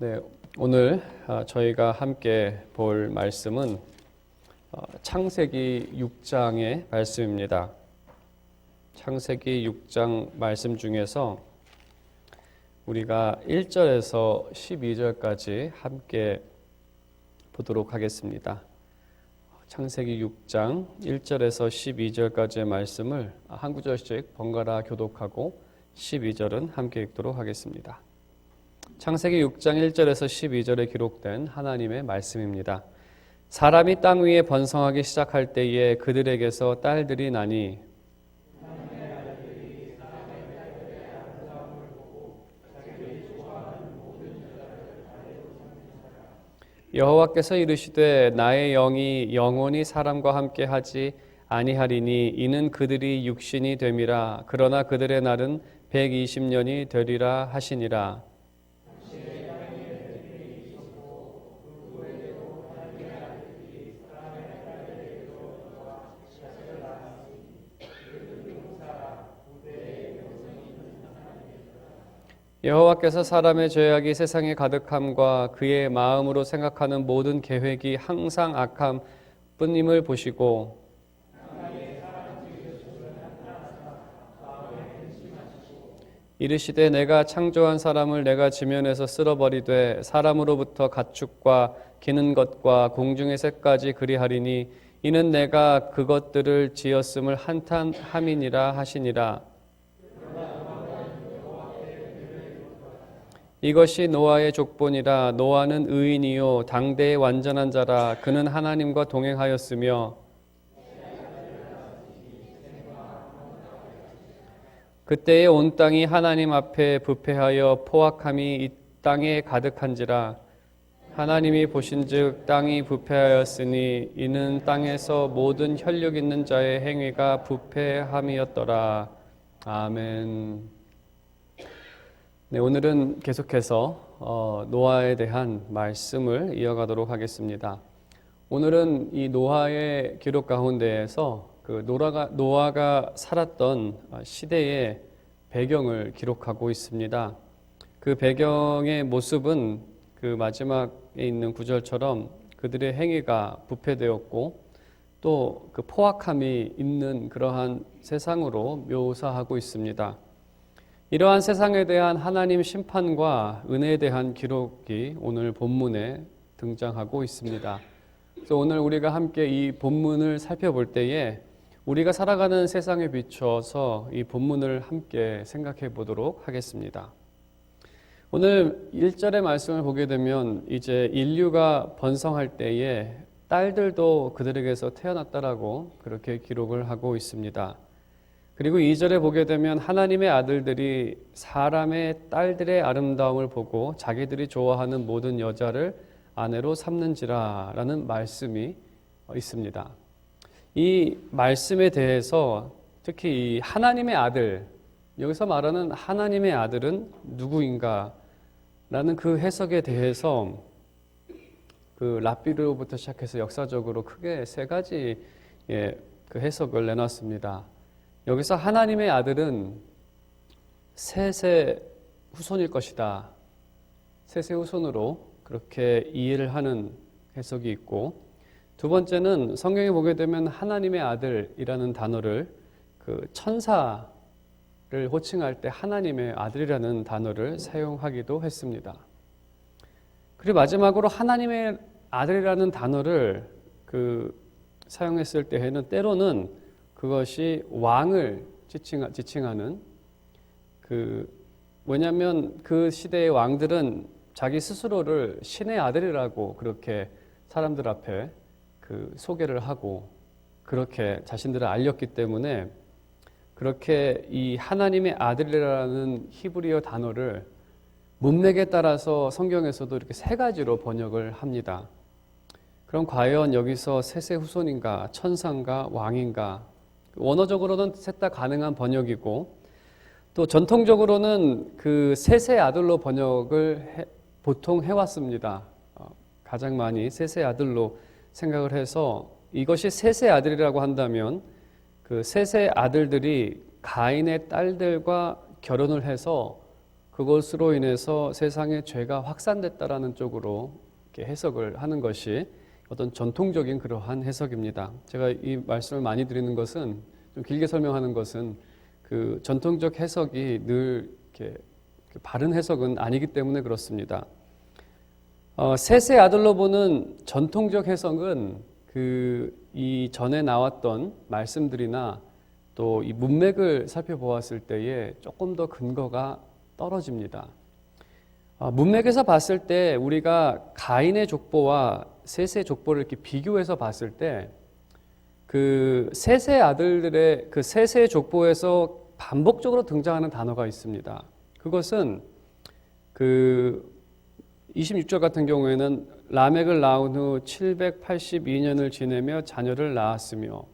네, 오늘 저희가 함께 볼 말씀은 창세기 6장의 말씀입니다. 창세기 6장 말씀 중에서 우리가 1절에서 12절까지 함께 보도록 하겠습니다. 창세기 6장 1절에서 12절까지의 말씀을 한 구절씩 번갈아 교독하고 12절은 함께 읽도록 하겠습니다. 창세기 6장 1절에서 12절에 기록된 하나님의 말씀입니다. 사람이 땅 위에 번성하기 시작할 때에 그들에게서 딸들이 나니 여호와께서 이르시되 나의 영이 영원히 사람과 함께 하지 아니하리니 이는 그들이 육신이 됨이라. 그러나 그들의 날은 120년이 되리라 하시니라. 여호와께서 사람의 죄악이 세상에 가득함과 그의 마음으로 생각하는 모든 계획이 항상 악함 뿐임을 보시고 이르시되 내가 창조한 사람을 내가 지면에서 쓸어버리되 사람으로부터 가축과 기는 것과 공중의 새까지 그리하리니 이는 내가 그것들을 지었음을 한탄함이니라 하시니라. 이것이 노아의 족본이라. 노아는 의인이요 당대의 완전한 자라. 그는 하나님과 동행하였으며 그때에 온 땅이 하나님 앞에 부패하여 포악함이 이 땅에 가득한지라. 하나님이 보신즉 땅이 부패하였으니 이는 땅에서 모든 혈육 있는 자의 행위가 부패함이었더라. 아멘. 네, 오늘은 계속해서 노아에 대한 말씀을 이어가도록 하겠습니다. 오늘은 이 노아의 기록 가운데에서 그 노아가 살았던 시대의 배경을 기록하고 있습니다. 그 배경의 모습은 그 마지막에 있는 구절처럼 그들의 행위가 부패되었고 또 그 포악함이 있는 그러한 세상으로 묘사하고 있습니다. 이러한 세상에 대한 하나님 심판과 은혜에 대한 기록이 오늘 본문에 등장하고 있습니다. 그래서 오늘 우리가 함께 이 본문을 살펴볼 때에 우리가 살아가는 세상에 비춰서 이 본문을 함께 생각해 보도록 하겠습니다. 오늘 1절의 말씀을 보게 되면 이제 인류가 번성할 때에 딸들도 그들에게서 태어났다라고 그렇게 기록을 하고 있습니다. 그리고 2절에 보게 되면 하나님의 아들들이 사람의 딸들의 아름다움을 보고 자기들이 좋아하는 모든 여자를 아내로 삼는지라 라는 말씀이 있습니다. 이 말씀에 대해서 특히 이 하나님의 아들, 여기서 말하는 하나님의 아들은 누구인가 라는 그 해석에 대해서 그 랍비로부터 시작해서 역사적으로 크게 세 가지 그 해석을 내놨습니다. 여기서 하나님의 아들은 셋의 후손일 것이다. 셋의 후손으로 그렇게 이해를 하는 해석이 있고, 두 번째는 성경에 보게 되면 하나님의 아들이라는 단어를 그 천사를 호칭할 때 하나님의 아들이라는 단어를 사용하기도 했습니다. 그리고 마지막으로 하나님의 아들이라는 단어를 그 사용했을 때에는 때로는 그것이 왕을 지칭하는 뭐냐면 그 시대의 왕들은 자기 스스로를 신의 아들이라고 그렇게 사람들 앞에 소개를 하고 그렇게 자신들을 알렸기 때문에 그렇게 이 하나님의 아들이라는 히브리어 단어를 문맥에 따라서 성경에서도 이렇게 세 가지로 번역을 합니다. 그럼 과연 여기서 셋의 후손인가, 천사인가, 왕인가? 원어적으로는 셋 다 가능한 번역이고 또 전통적으로는 그 셋의 아들로 번역을 보통 해왔습니다. 가장 많이 셋의 아들로 생각을 해서 이것이 셋의 아들이라고 한다면 그 셋의 아들들이 가인의 딸들과 결혼을 해서 그것으로 인해서 세상의 죄가 확산됐다라는 쪽으로 이렇게 해석을 하는 것이 어떤 전통적인 그러한 해석입니다. 제가 이 말씀을 많이 드리는 것은 좀 길게 설명하는 것은 그 전통적 해석이 늘 이렇게 바른 해석은 아니기 때문에 그렇습니다. 셋의 아들로 보는 전통적 해석은 이 전에 나왔던 말씀들이나 또 이 문맥을 살펴보았을 때에 조금 더 근거가 떨어집니다. 문맥에서 봤을 때 우리가 가인의 족보와 셋의 족보를 이렇게 비교해서 봤을 때 그 셋의 아들들의 그 셋의 족보에서 반복적으로 등장하는 단어가 있습니다. 그것은 그 26절 같은 경우에는 라멕을 낳은 후 782년을 지내며 자녀를 낳았으며,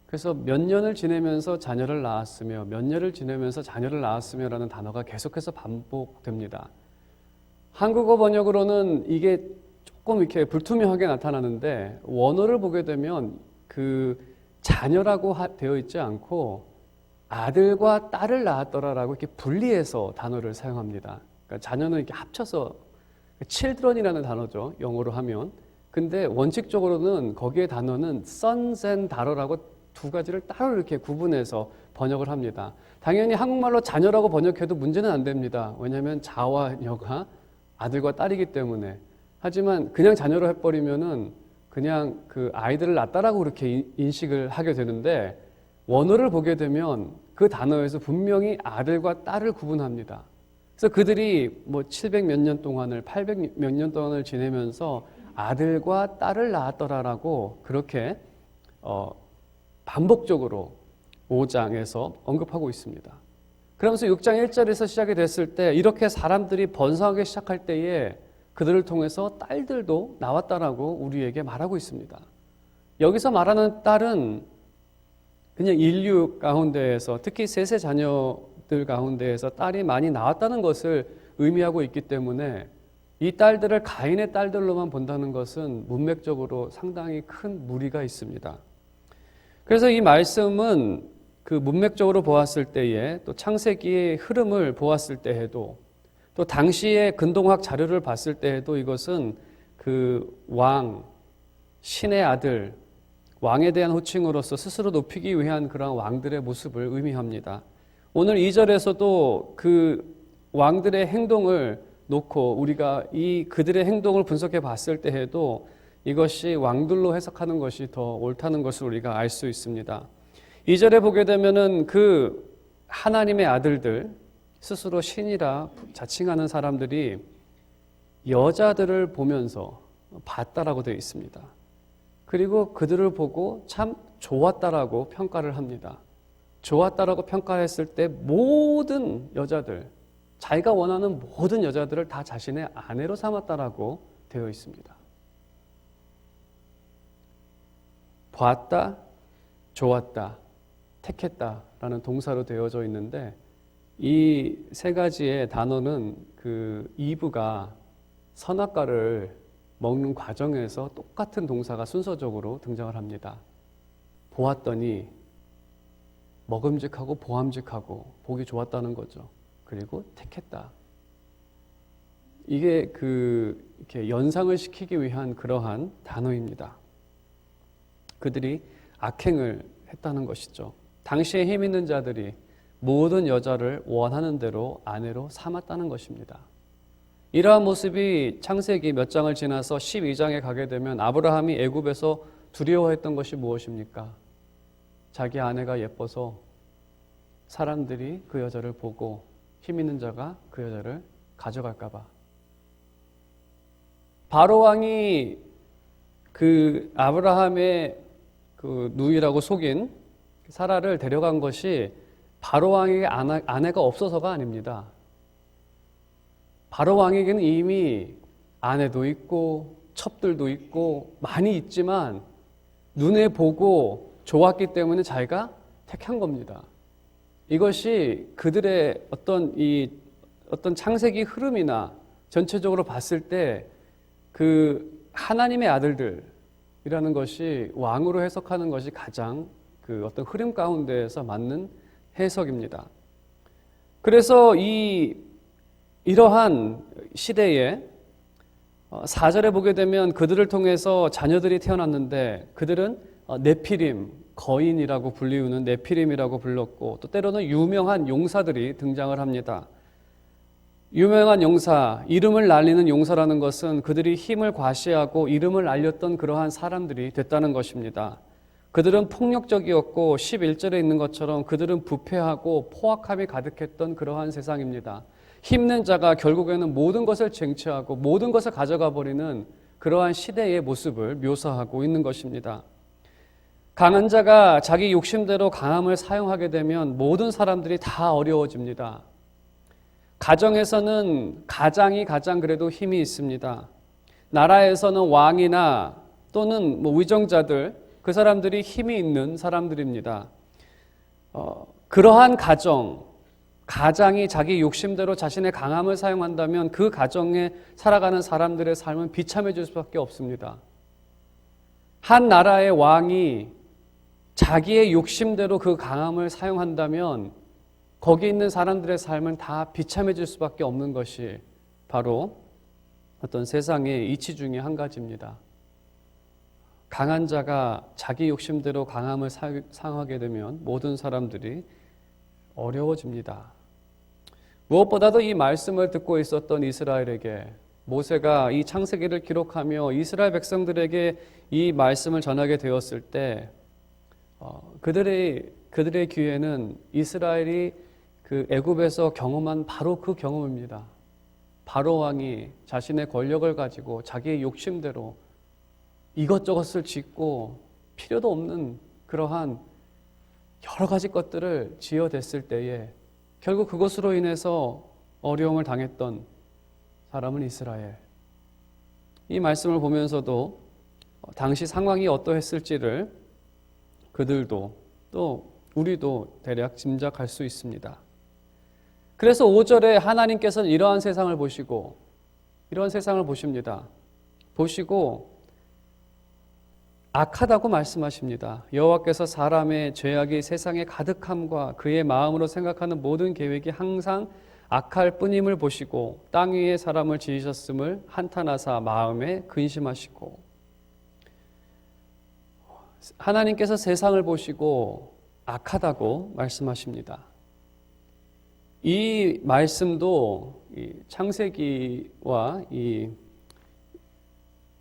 그래서 몇 년을 지내면서 자녀를 낳았으며 몇 년을 지내면서 자녀를 낳았으며라는 단어가 계속해서 반복됩니다. 한국어 번역으로는 이게 조금 이렇게 불투명하게 나타나는데 원어를 보게 되면 그 자녀라고 되어 있지 않고 아들과 딸을 낳았더라라고 이렇게 분리해서 단어를 사용합니다. 그러니까 자녀는 이렇게 합쳐서 children이라는 단어죠, 영어로 하면. 근데 원칙적으로는 거기에 단어는 sons and daughter라고 두 가지를 따로 이렇게 구분해서 번역을 합니다. 당연히 한국말로 자녀라고 번역해도 문제는 안 됩니다. 왜냐하면 자와 여가 아들과 딸이기 때문에. 하지만 그냥 자녀로 해버리면은 그냥 그 아이들을 낳았다라고 그렇게 인식을 하게 되는데, 원어를 보게 되면 그 단어에서 분명히 아들과 딸을 구분합니다. 그래서 그들이 뭐 700 몇 년 동안을 800 몇 년 동안을 지내면서 아들과 딸을 낳았더라라고 그렇게 반복적으로 5장에서 언급하고 있습니다. 그러면서 6장 1절에서 시작이 됐을 때 이렇게 사람들이 번성하기 시작할 때에 그들을 통해서 딸들도 나왔다라고 우리에게 말하고 있습니다. 여기서 말하는 딸은 그냥 인류 가운데에서, 특히 셋의 자녀들 가운데에서 딸이 많이 나왔다는 것을 의미하고 있기 때문에 이 딸들을 가인의 딸들로만 본다는 것은 문맥적으로 상당히 큰 무리가 있습니다. 그래서 이 말씀은 그 문맥적으로 보았을 때에, 또 창세기의 흐름을 보았을 때에도, 또 당시의 근동학 자료를 봤을 때에도 이것은 그 왕, 신의 아들, 왕에 대한 호칭으로서 스스로 높이기 위한 그런 왕들의 모습을 의미합니다. 오늘 2절에서도 그 왕들의 행동을 놓고 우리가 이 그들의 행동을 분석해 봤을 때에도 이것이 왕들로 해석하는 것이 더 옳다는 것을 우리가 알 수 있습니다. 2절에 보게 되면은 그 하나님의 아들들, 스스로 신이라 자칭하는 사람들이 여자들을 보면서 봤다라고 되어 있습니다. 그리고 그들을 보고 참 좋았다라고 평가를 합니다. 좋았다라고 평가했을 때 모든 여자들, 자기가 원하는 모든 여자들을 다 자신의 아내로 삼았다라고 되어 있습니다. 봤다, 좋았다, 택했다라는 동사로 되어져 있는데, 이 세 가지의 단어는 그 이브가 선악과를 먹는 과정에서 똑같은 동사가 순서적으로 등장을 합니다. 보았더니 먹음직하고 보암직하고 보기 좋았다는 거죠. 그리고 택했다. 이게 이렇게 연상을 시키기 위한 그러한 단어입니다. 그들이 악행을 했다는 것이죠. 당시에 힘 있는 자들이 모든 여자를 원하는 대로 아내로 삼았다는 것입니다. 이러한 모습이 창세기 몇 장을 지나서 12장에 가게 되면 아브라함이 애굽에서 두려워했던 것이 무엇입니까? 자기 아내가 예뻐서 사람들이 그 여자를 보고 힘 있는 자가 그 여자를 가져갈까 봐. 바로 왕이 그 아브라함의 그 누이라고 속인 사라를 데려간 것이 바로 왕에게 아내가 없어서가 아닙니다. 바로 왕에게는 이미 아내도 있고 첩들도 있고 많이 있지만 눈에 보고 좋았기 때문에 자기가 택한 겁니다. 이것이 그들의 어떤 창세기 흐름이나 전체적으로 봤을 때 그 하나님의 아들들이라는 것이 왕으로 해석하는 것이 가장 그 어떤 흐름 가운데에서 맞는 해석입니다. 그래서 이 이러한 시대에 4절에 보게 되면 그들을 통해서 자녀들이 태어났는데 그들은 네피림, 거인이라고 불리우는 네피림이라고 불렀고 또 때로는 유명한 용사들이 등장을 합니다. 유명한 용사, 이름을 날리는 용사라는 것은 그들이 힘을 과시하고 이름을 알렸던 그러한 사람들이 됐다는 것입니다. 그들은 폭력적이었고 11절에 있는 것처럼 그들은 부패하고 포악함이 가득했던 그러한 세상입니다. 힘있는 자가 결국에는 모든 것을 쟁취하고 모든 것을 가져가 버리는 그러한 시대의 모습을 묘사하고 있는 것입니다. 강한 자가 자기 욕심대로 강함을 사용하게 되면 모든 사람들이 다 어려워집니다. 가정에서는 가장이 가장 그래도 힘이 있습니다. 나라에서는 왕이나 또는 위정자들, 그 사람들이 힘이 있는 사람들입니다. 그러한 가장이 자기 욕심대로 자신의 강함을 사용한다면 그 가정에 살아가는 사람들의 삶은 비참해질 수밖에 없습니다. 한 나라의 왕이 자기의 욕심대로 그 강함을 사용한다면 거기 있는 사람들의 삶은 다 비참해질 수밖에 없는 것이 바로 어떤 세상의 이치 중에 한 가지입니다. 강한 자가 자기 욕심대로 강함을 사용하게 되면 모든 사람들이 어려워집니다. 무엇보다도 이 말씀을 듣고 있었던 이스라엘에게 모세가 이 창세기를 기록하며 이스라엘 백성들에게 이 말씀을 전하게 되었을 때 그들의 귀에는 이스라엘이 그 애굽에서 경험한 바로 그 경험입니다. 바로 왕이 자신의 권력을 가지고 자기의 욕심대로 이것저것을 짓고 필요도 없는 그러한 여러 가지 것들을 지어댔을 때에 결국 그것으로 인해서 어려움을 당했던 사람은 이스라엘. 이 말씀을 보면서도 당시 상황이 어떠했을지를 그들도 또 우리도 대략 짐작할 수 있습니다. 그래서 5절에 하나님께서는 이러한 세상을 보십니다. 보시고 악하다고 말씀하십니다. 여호와께서 사람의 죄악이 세상에 가득함과 그의 마음으로 생각하는 모든 계획이 항상 악할 뿐임을 보시고 땅 위에 사람을 지으셨음을 한탄하사 마음에 근심하시고. 하나님께서 세상을 보시고 악하다고 말씀하십니다. 이 말씀도 창세기와 이런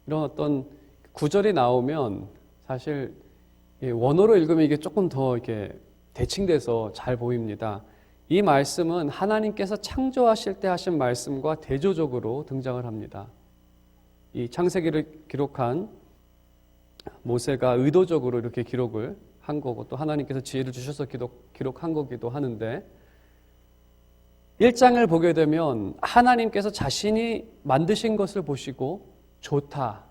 어떤 구절이 나오면 사실 원어로 읽으면 이게 조금 더 이렇게 대칭돼서 잘 보입니다. 이 말씀은 하나님께서 창조하실 때 하신 말씀과 대조적으로 등장을 합니다. 이 창세기를 기록한 모세가 의도적으로 이렇게 기록을 한 거고 또 하나님께서 지혜를 주셔서 기록한 거기도 하는데 1장을 보게 되면 하나님께서 자신이 만드신 것을 보시고 좋다,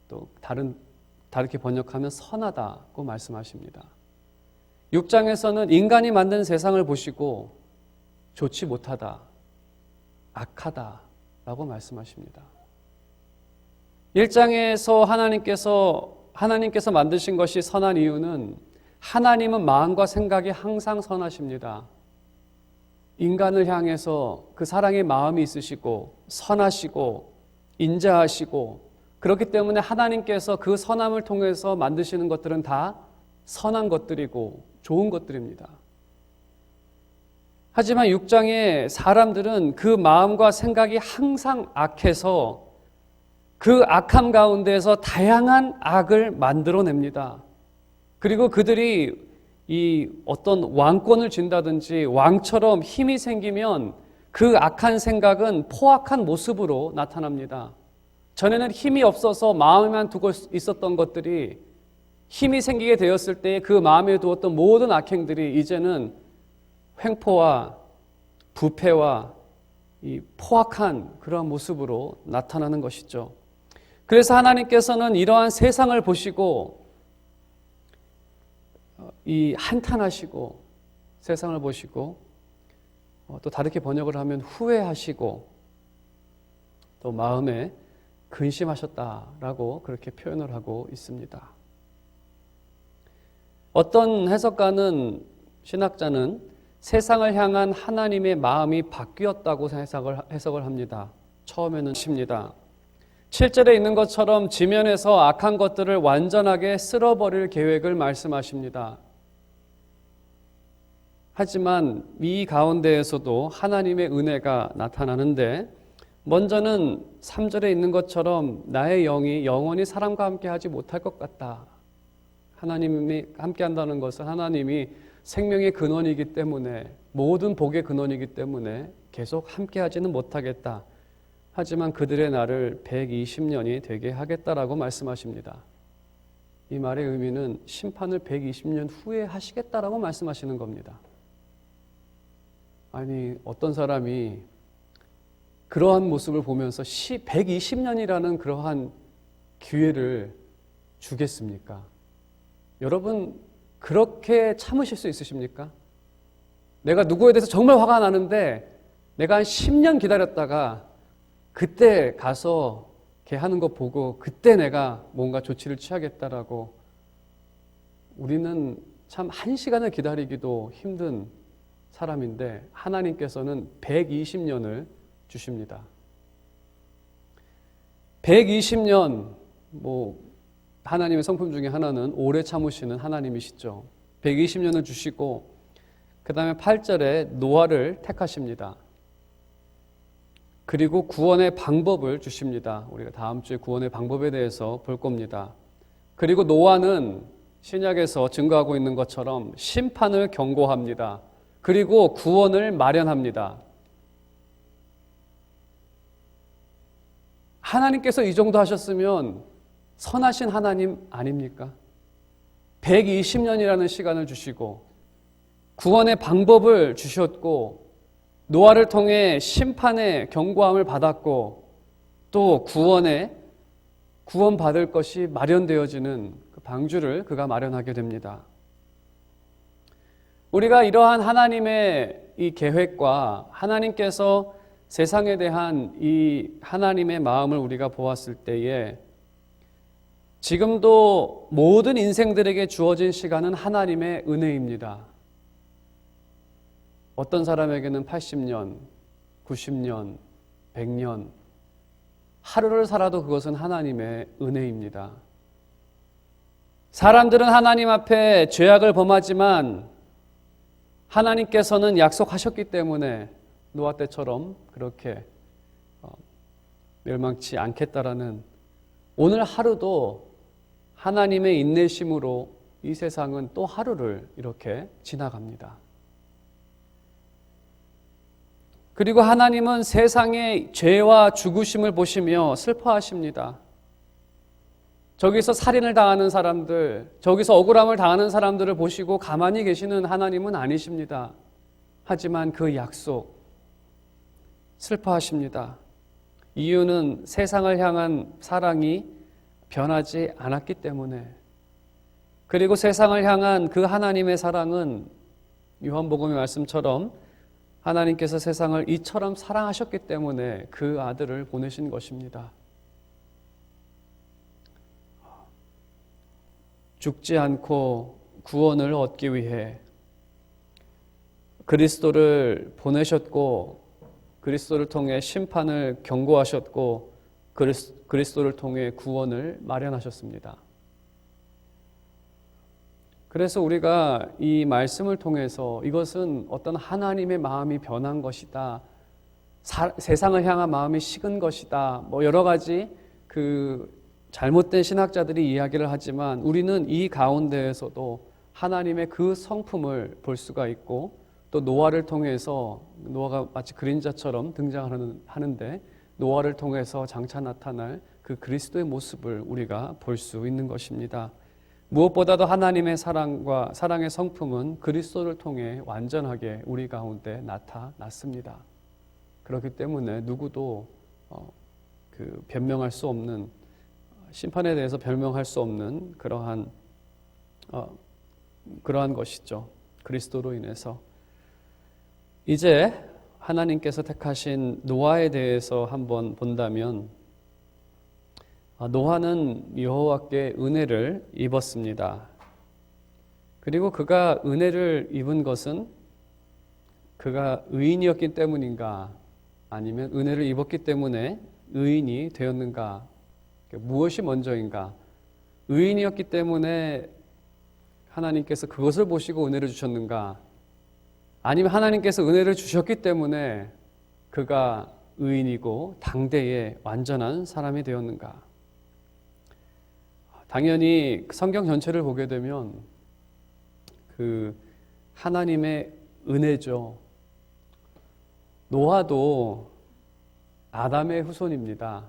또 다르게 번역하면 선하다고 말씀하십니다. 6장에서는 인간이 만든 세상을 보시고 좋지 못하다, 악하다라고 말씀하십니다. 1장에서 하나님께서 만드신 것이 선한 이유는 하나님은 마음과 생각이 항상 선하십니다. 인간을 향해서 그 사랑의 마음이 있으시고 선하시고 인자하시고 그렇기 때문에 하나님께서 그 선함을 통해서 만드시는 것들은 다 선한 것들이고 좋은 것들입니다. 하지만 6장의 사람들은 그 마음과 생각이 항상 악해서 그 악함 가운데에서 다양한 악을 만들어냅니다. 그리고 그들이 이 어떤 왕권을 쥔다든지 왕처럼 힘이 생기면 그 악한 생각은 포악한 모습으로 나타납니다. 전에는 힘이 없어서 마음에만 두고 있었던 것들이 힘이 생기게 되었을 때 그 마음에 두었던 모든 악행들이 이제는 횡포와 부패와 이 포악한 그러한 모습으로 나타나는 것이죠. 그래서 하나님께서는 이러한 세상을 보시고 이 한탄하시고 세상을 보시고 또 다르게 번역을 하면 후회하시고 또 마음에 근심하셨다라고 그렇게 표현을 하고 있습니다. 어떤 해석가는 신학자는 세상을 향한 하나님의 마음이 바뀌었다고 해석을 합니다. 처음에는 십니다. 7절에 있는 것처럼 지면에서 악한 것들을 완전하게 쓸어버릴 계획을 말씀하십니다. 하지만 이 가운데에서도 하나님의 은혜가 나타나는데 먼저는 3절에 있는 것처럼 나의 영이 영원히 사람과 함께 하지 못할 것 같다. 하나님이 함께 한다는 것은 하나님이 생명의 근원이기 때문에 모든 복의 근원이기 때문에 계속 함께 하지는 못하겠다. 하지만 그들의 날을 120년이 되게 하겠다라고 말씀하십니다. 이 말의 의미는 심판을 120년 후에 하시겠다라고 말씀하시는 겁니다. 아니 어떤 사람이 그러한 모습을 보면서 120년이라는 그러한 기회를 주겠습니까? 여러분 그렇게 참으실 수 있으십니까? 내가 누구에 대해서 정말 화가 나는데 내가 한 10년 기다렸다가 그때 가서 걔 하는 거 보고 그때 내가 뭔가 조치를 취하겠다라고 우리는 참 1시간을 기다리기도 힘든 사람인데 하나님께서는 120년을 주십니다. 120년 하나님의 성품 중에 하나는 오래 참으시는 하나님이시죠. 120년을 주시고 그 다음에 8절에 노아를 택하십니다. 그리고 구원의 방법을 주십니다. 우리가 다음 주에 구원의 방법에 대해서 볼 겁니다. 그리고 노아는 신약에서 증거하고 있는 것처럼 심판을 경고합니다. 그리고 구원을 마련합니다. 하나님께서 이 정도 하셨으면 선하신 하나님 아닙니까? 120년이라는 시간을 주시고 구원의 방법을 주셨고 노아를 통해 심판의 경고함을 받았고 또 구원받을 것이 마련되어지는 그 방주를 그가 마련하게 됩니다. 우리가 이러한 하나님의 이 계획과 하나님께서 세상에 대한 이 하나님의 마음을 우리가 보았을 때에 지금도 모든 인생들에게 주어진 시간은 하나님의 은혜입니다. 어떤 사람에게는 80년, 90년, 100년, 하루를 살아도 그것은 하나님의 은혜입니다. 사람들은 하나님 앞에 죄악을 범하지만 하나님께서는 약속하셨기 때문에 노아 때처럼 그렇게 멸망치 않겠다라는 오늘 하루도 하나님의 인내심으로 이 세상은 또 하루를 이렇게 지나갑니다. 그리고 하나님은 세상의 죄와 죽으심을 보시며 슬퍼하십니다. 저기서 살인을 당하는 사람들, 저기서 억울함을 당하는 사람들을 보시고 가만히 계시는 하나님은 아니십니다. 하지만 그 약속, 슬퍼하십니다. 이유는 세상을 향한 사랑이 변하지 않았기 때문에 그리고 세상을 향한 그 하나님의 사랑은 요한복음의 말씀처럼 하나님께서 세상을 이처럼 사랑하셨기 때문에 그 아들을 보내신 것입니다. 죽지 않고 구원을 얻기 위해 그리스도를 보내셨고 그리스도를 통해 심판을 경고하셨고 그리스도를 통해 구원을 마련하셨습니다. 그래서 우리가 이 말씀을 통해서 이것은 어떤 하나님의 마음이 변한 것이다. 세상을 향한 마음이 식은 것이다. 여러 가지 그 잘못된 신학자들이 이야기를 하지만 우리는 이 가운데에서도 하나님의 그 성품을 볼 수가 있고 또 노아를 통해서 노아가 마치 그림자처럼 등장하는데 노아를 통해서 장차 나타날 그 그리스도의 모습을 우리가 볼 수 있는 것입니다. 무엇보다도 하나님의 사랑의 성품은 그리스도를 통해 완전하게 우리 가운데 나타났습니다. 그렇기 때문에 누구도 변명할 수 없는 심판에 대해서 변명할 수 없는 그러한 것이죠. 그리스도로 인해서. 이제 하나님께서 택하신 노아에 대해서 한번 본다면 노아는 여호와께 은혜를 입었습니다. 그리고 그가 은혜를 입은 것은 그가 의인이었기 때문인가? 아니면 은혜를 입었기 때문에 의인이 되었는가? 무엇이 먼저인가? 의인이었기 때문에 하나님께서 그것을 보시고 은혜를 주셨는가? 아니면 하나님께서 은혜를 주셨기 때문에 그가 의인이고 당대의 완전한 사람이 되었는가? 당연히 성경 전체를 보게 되면 그 하나님의 은혜죠. 노아도 아담의 후손입니다.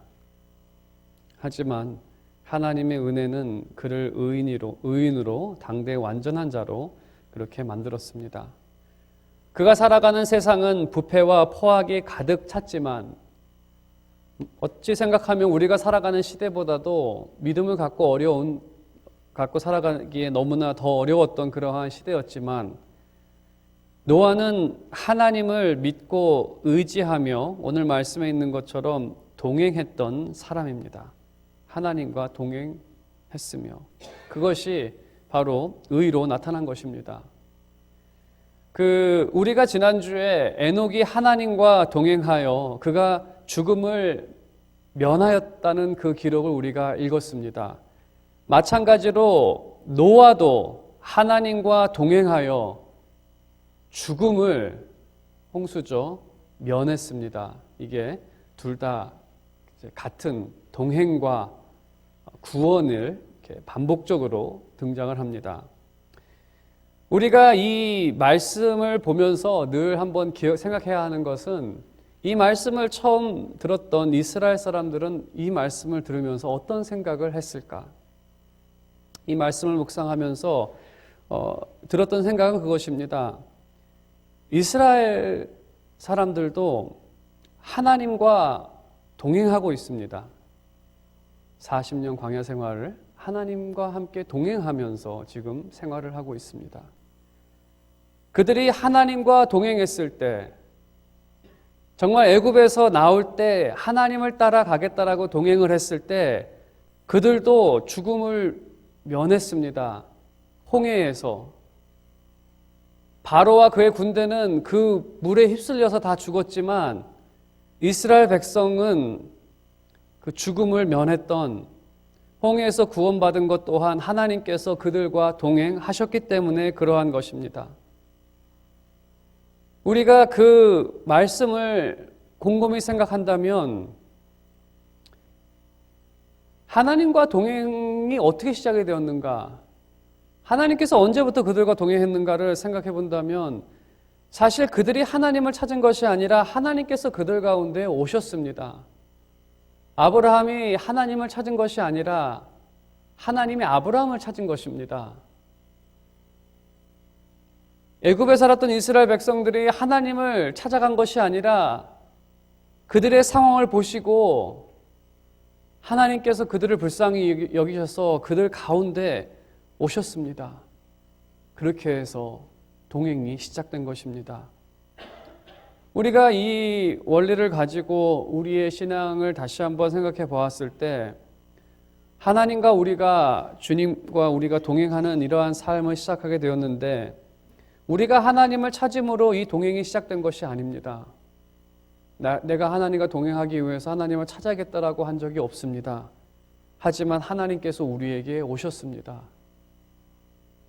하지만 하나님의 은혜는 그를 의인으로 당대의 완전한 자로 그렇게 만들었습니다. 그가 살아가는 세상은 부패와 포악이 가득 찼지만 어찌 생각하면 우리가 살아가는 시대보다도 믿음을 갖고 살아가기에 너무나 더 어려웠던 그러한 시대였지만 노아는 하나님을 믿고 의지하며 오늘 말씀에 있는 것처럼 동행했던 사람입니다. 하나님과 동행했으며 그것이 바로 의로 나타난 것입니다. 우리가 지난주에 에녹이 하나님과 동행하여 그가 죽음을 면하였다는 그 기록을 우리가 읽었습니다. 마찬가지로 노아도 하나님과 동행하여 죽음을 홍수죠 면했습니다. 이게 둘 다 같은 동행과 구원을 이렇게 반복적으로 등장을 합니다. 우리가 이 말씀을 보면서 늘 한번 생각해야 하는 것은 이 말씀을 처음 들었던 이스라엘 사람들은 이 말씀을 들으면서 어떤 생각을 했을까? 이 말씀을 묵상하면서 들었던 생각은 그것입니다. 이스라엘 사람들도 하나님과 동행하고 있습니다. 40년 광야 생활을 하나님과 함께 동행하면서 지금 생활을 하고 있습니다. 그들이 하나님과 동행했을 때 정말 애굽에서 나올 때 하나님을 따라가겠다라고 동행을 했을 때 그들도 죽음을 면했습니다. 홍해에서 바로와 그의 군대는 그 물에 휩쓸려서 다 죽었지만 이스라엘 백성은 그 죽음을 면했던 홍해에서 구원받은 것 또한 하나님께서 그들과 동행하셨기 때문에 그러한 것입니다. 우리가 그 말씀을 곰곰이 생각한다면 하나님과 동행이 어떻게 시작이 되었는가? 하나님께서 언제부터 그들과 동행했는가를 생각해 본다면 사실 그들이 하나님을 찾은 것이 아니라 하나님께서 그들 가운데 오셨습니다. 아브라함이 하나님을 찾은 것이 아니라 하나님이 아브라함을 찾은 것입니다. 애굽에 살았던 이스라엘 백성들이 하나님을 찾아간 것이 아니라 그들의 상황을 보시고 하나님께서 그들을 불쌍히 여기셔서 그들 가운데 오셨습니다. 그렇게 해서 동행이 시작된 것입니다. 우리가 이 원리를 가지고 우리의 신앙을 다시 한번 생각해 보았을 때 하나님과 주님과 우리가 동행하는 이러한 삶을 시작하게 되었는데 우리가 하나님을 찾음으로 이 동행이 시작된 것이 아닙니다. 내가 하나님과 동행하기 위해서 하나님을 찾아야겠다라고 한 적이 없습니다. 하지만 하나님께서 우리에게 오셨습니다.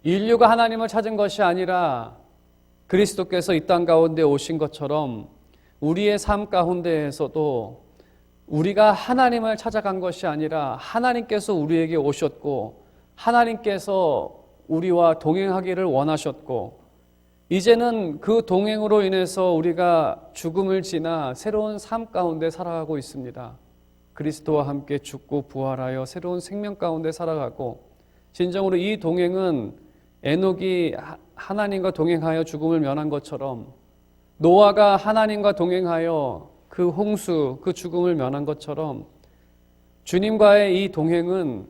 인류가 하나님을 찾은 것이 아니라 그리스도께서 이 땅 가운데 오신 것처럼 우리의 삶 가운데에서도 우리가 하나님을 찾아간 것이 아니라 하나님께서 우리에게 오셨고 하나님께서 우리와 동행하기를 원하셨고 이제는 그 동행으로 인해서 우리가 죽음을 지나 새로운 삶 가운데 살아가고 있습니다. 그리스도와 함께 죽고 부활하여 새로운 생명 가운데 살아가고 진정으로 이 동행은 에녹이 하나님과 동행하여 죽음을 면한 것처럼 노아가 하나님과 동행하여 그 홍수, 그 죽음을 면한 것처럼 주님과의 이 동행은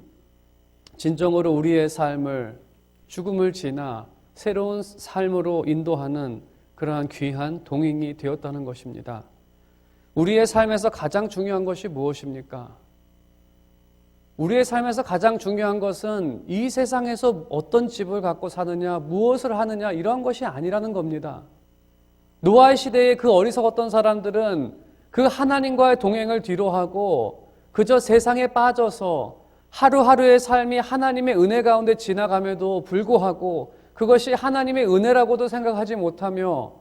진정으로 우리의 삶을 죽음을 지나 새로운 삶으로 인도하는 그러한 귀한 동행이 되었다는 것입니다. 우리의 삶에서 가장 중요한 것이 무엇입니까? 우리의 삶에서 가장 중요한 것은 이 세상에서 어떤 집을 갖고 사느냐, 무엇을 하느냐 이런 것이 아니라는 겁니다. 노아의 시대에 그 어리석었던 사람들은 그 하나님과의 동행을 뒤로하고 그저 세상에 빠져서 하루하루의 삶이 하나님의 은혜 가운데 지나감에도 불구하고 그것이 하나님의 은혜라고도 생각하지 못하며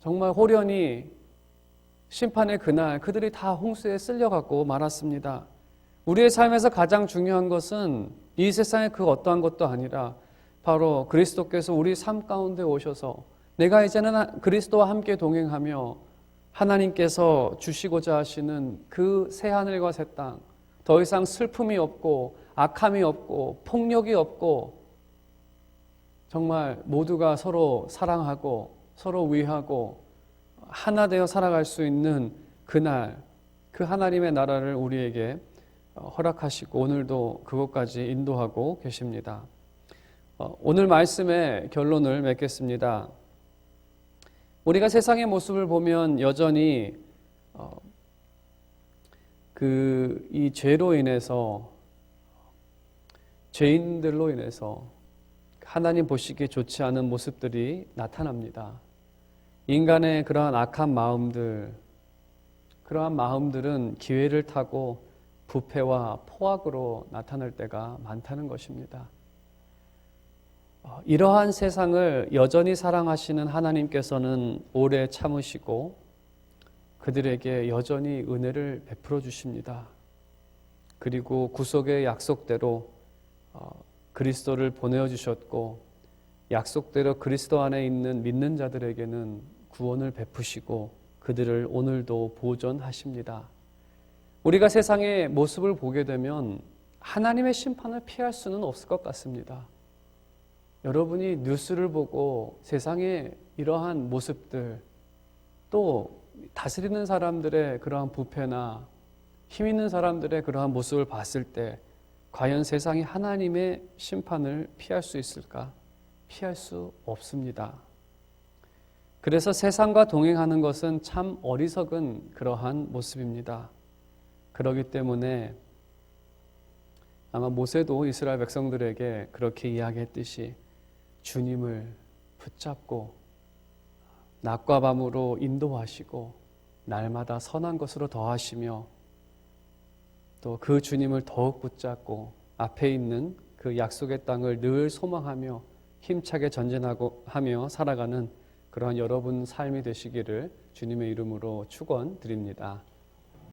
정말 호련히 심판의 그날 그들이 다 홍수에 쓸려가고 말았습니다. 우리의 삶에서 가장 중요한 것은 이 세상의 그 어떠한 것도 아니라 바로 그리스도께서 우리 삶 가운데 오셔서 내가 이제는 그리스도와 함께 동행하며 하나님께서 주시고자 하시는 그 새하늘과 새 땅, 더 이상 슬픔이 없고 악함이 없고 폭력이 없고 정말 모두가 서로 사랑하고 서로 위하고 하나 되어 살아갈 수 있는 그날, 그 하나님의 나라를 우리에게 허락하시고 오늘도 그것까지 인도하고 계십니다. 오늘 말씀의 결론을 맺겠습니다. 우리가 세상의 모습을 보면 여전히 이 죄로 인해서 죄인들로 인해서 하나님 보시기에 좋지 않은 모습들이 나타납니다. 인간의 그러한 악한 마음들, 그러한 마음들은 기회를 타고 부패와 포악으로 나타날 때가 많다는 것입니다. 이러한 세상을 여전히 사랑하시는 하나님께서는 오래 참으시고 그들에게 여전히 은혜를 베풀어 주십니다. 그리고 구속의 약속대로 그리스도를 보내어 주셨고 약속대로 그리스도 안에 있는 믿는 자들에게는 구원을 베푸시고 그들을 오늘도 보존하십니다. 우리가 세상의 모습을 보게 되면 하나님의 심판을 피할 수는 없을 것 같습니다. 여러분이 뉴스를 보고 세상의 이러한 모습들, 또 다스리는 사람들의 그러한 부패나 힘 있는 사람들의 그러한 모습을 봤을 때 과연 세상이 하나님의 심판을 피할 수 있을까? 피할 수 없습니다. 그래서 세상과 동행하는 것은 참 어리석은 그러한 모습입니다. 그렇기 때문에 아마 모세도 이스라엘 백성들에게 그렇게 이야기했듯이 주님을 붙잡고 낮과 밤으로 인도하시고 날마다 선한 것으로 더하시며 또 그 주님을 더욱 붙잡고 앞에 있는 그 약속의 땅을 늘 소망하며 힘차게 전진하고 하며 살아가는 그러한 여러분 삶이 되시기를 주님의 이름으로 축원드립니다.